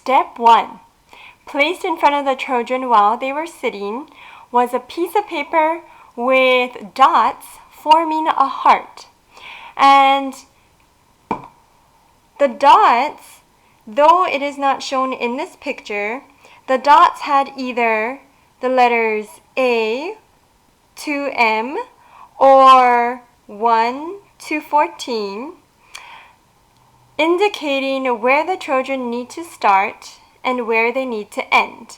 Step 1. Placed in front of the children while they were sitting was a piece of paper with dots forming a heart. And the dots, though it is not shown in this picture, the dots had either the letters A to M or 1 to 14, indicating where the children need to start and where they need to end.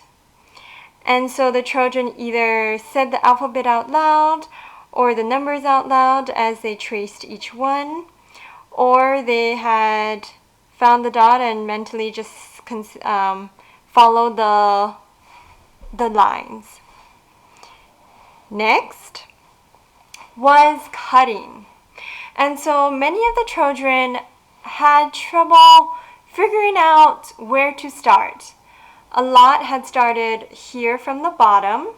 And so the children either said the alphabet out loud or the numbers out loud as they traced each one, or they had found the dot and mentally just followed the lines. Next was cutting. And so many of the children had trouble figuring out where to start. A lot had started here from the bottom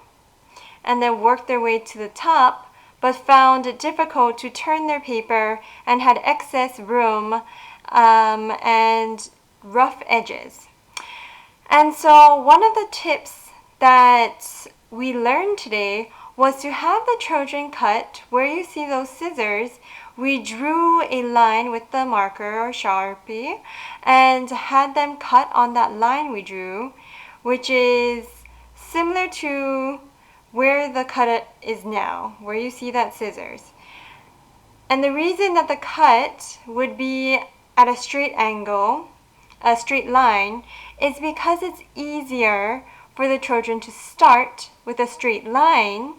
and then worked their way to the top, but found it difficult to turn their paper and had excess room and rough edges. And so one of the tips that we learned today was to have the children cut. Where you see those scissors, we drew a line with the marker or Sharpie and had them cut on that line we drew, which is similar to where the cut is now, where you see that scissors. And the reason that the cut would be at a straight angle, a straight line, is because it's easier for the children to start with a straight line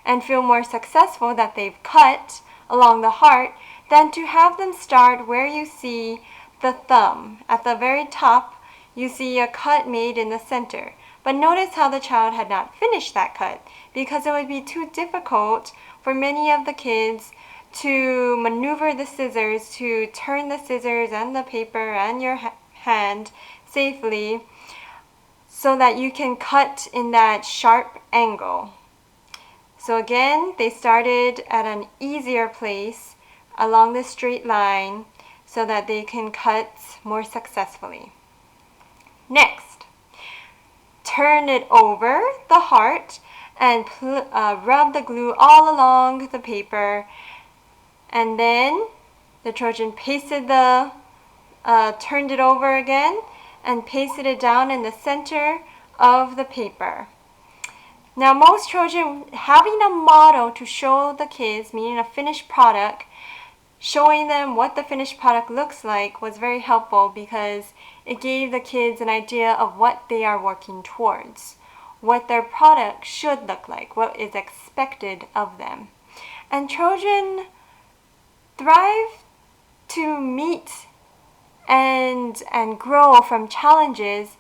and feel more successful that they've cut along the heart than to have them start where you see the thumb. At the very top, you see a cut made in the center. But notice how the child had not finished that cut because it would be too difficult for many of the kids to maneuver the scissors, to turn the scissors and the paper and your hand safely so that you can cut in that sharp angle. So again, they started at an easier place along the straight line so that they can cut more successfully. Next, turn it over the heart and rub the glue all along the paper, and then the children turned it over again and pasted it down in the center of the paper. Now most children, having a model to show the kids, meaning a finished product, showing them what the finished product looks like was very helpful because it gave the kids an idea of what they are working towards, what their product should look like, what is expected of them. And children thrive to meet and grow from challenges.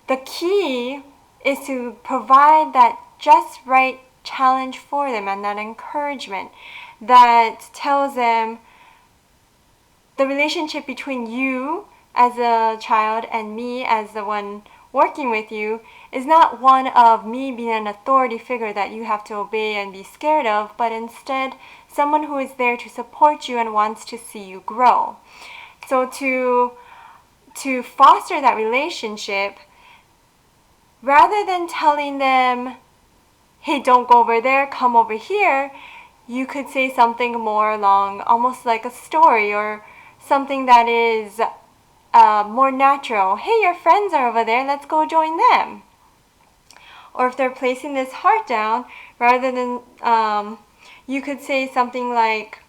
The key is to provide that just right challenge for them and that encouragement that tells them the relationship between you as a child and me as the one working with you is not one of me being an authority figure that you have to obey and be scared of, but instead someone who is there to support you and wants to see you grow. So to foster that relationship, rather than telling them, hey, don't go over there, come over here, you could say something more along, almost like a story or something that is more natural. Hey, your friends are over there, let's go join them. Or if they're placing this heart down, rather than, you could say something like,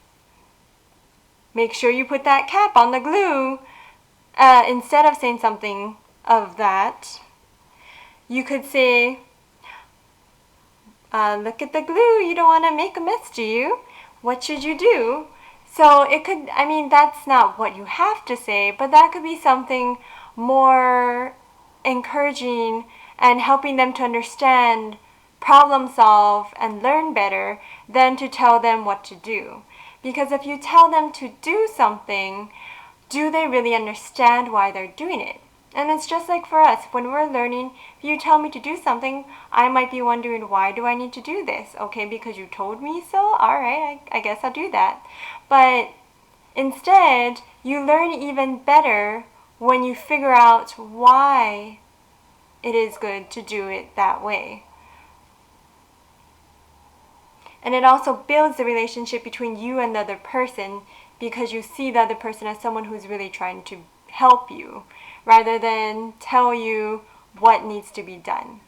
make sure you put that cap on the glue. Instead of saying something of that, you could say, look at the glue, you don't want to make a mess, do you? What should you do? So it could, that's not what you have to say, but that could be something more encouraging and helping them to understand, problem solve, and learn better than to tell them what to do. Because if you tell them to do something, do they really understand why they're doing it? And it's just like for us, when we're learning, if you tell me to do something, I might be wondering, why do I need to do this? Okay, because you told me so? All right, I guess I'll do that. But instead, you learn even better when you figure out why it is good to do it that way. And it also builds the relationship between you and the other person, because you see the other person as someone who's really trying to help you rather than tell you what needs to be done.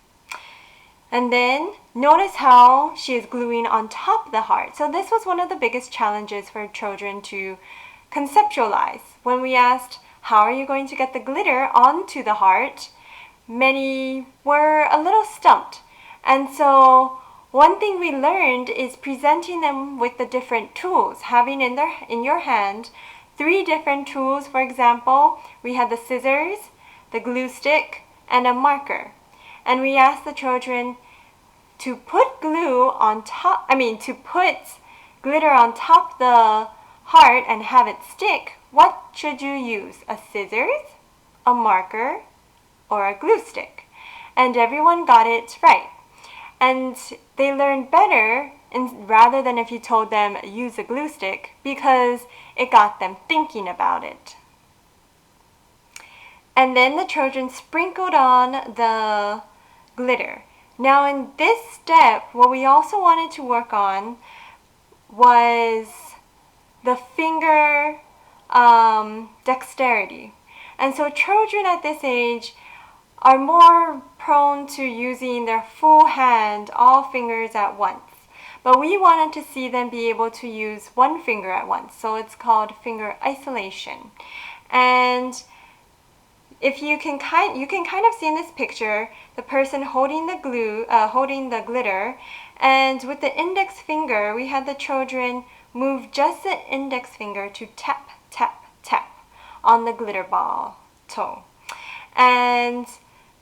And then notice how she is gluing on top of the heart. So this was one of the biggest challenges for children to conceptualize. When we asked, how are you going to get the glitter onto the heart? Many were a little stumped. And so one thing we learned is presenting them with the different tools, having in your hand 3 different tools. For example, we had the scissors, the glue stick, and a marker. And we asked the children to put glitter on top the heart and have it stick. What should you use? A scissors, a marker, or a glue stick? And everyone got it right. And they learned better rather than if you told them use a glue stick, because it got them thinking about it. And then the children sprinkled on the glitter. Now in this step, what we also wanted to work on was the finger dexterity. And so children at this age are more prone to using their full hand, all fingers at once. But we wanted to see them be able to use one finger at once. So it's called finger isolation. And if you can kind of see in this picture the person holding the glitter, and with the index finger, we had the children move just the index finger to tap, tap, tap on the glitter ball toe. And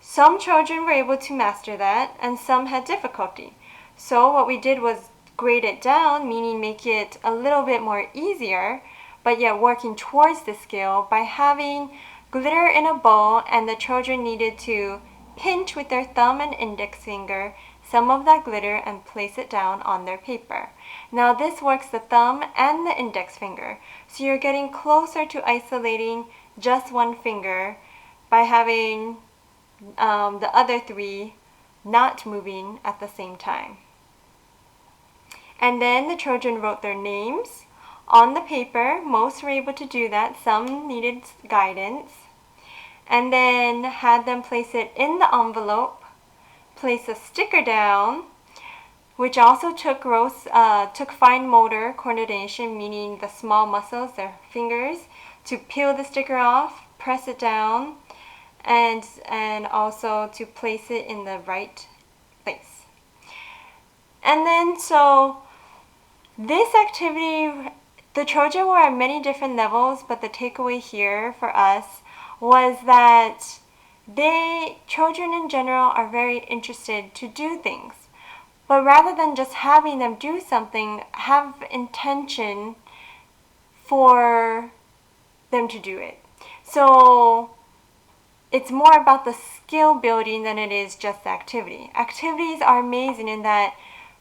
some children were able to master that, and some had difficulty. So what we did was grade it down, meaning make it a little bit more easier, but yet working towards the skill by having glitter in a bowl, and the children needed to pinch with their thumb and index finger some of that glitter and place it down on their paper. Now this works the thumb and the index finger, so you're getting closer to isolating just one finger by having the other 3 not moving at the same time. And then the children wrote their names on the paper. Most were able to do that. Some needed guidance. And then had them place it in the envelope, place a sticker down, which also took fine motor coordination, meaning the small muscles, their fingers, to peel the sticker off, press it down, and also to place it in the right place. And then so this activity, the children were at many different levels, but the takeaway here for us was that children in general are very interested to do things. But rather than just having them do something, have intention for them to do it. So it's more about the skill building than it is just the activity. Activities are amazing in that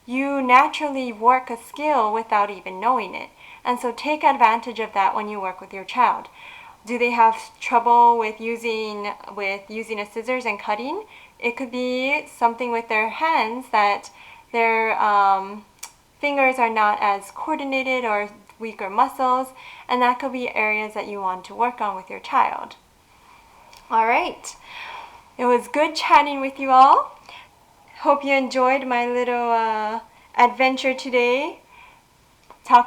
you naturally work a skill without even knowing it. And so take advantage of that when you work with your child. Do they have trouble with using a scissors and cutting? It could be something with their hands, that their fingers are not as coordinated or weaker muscles, and that could be areas that you want to work on with your child. All right, it was good chatting with you all. Hope you enjoyed my little adventure today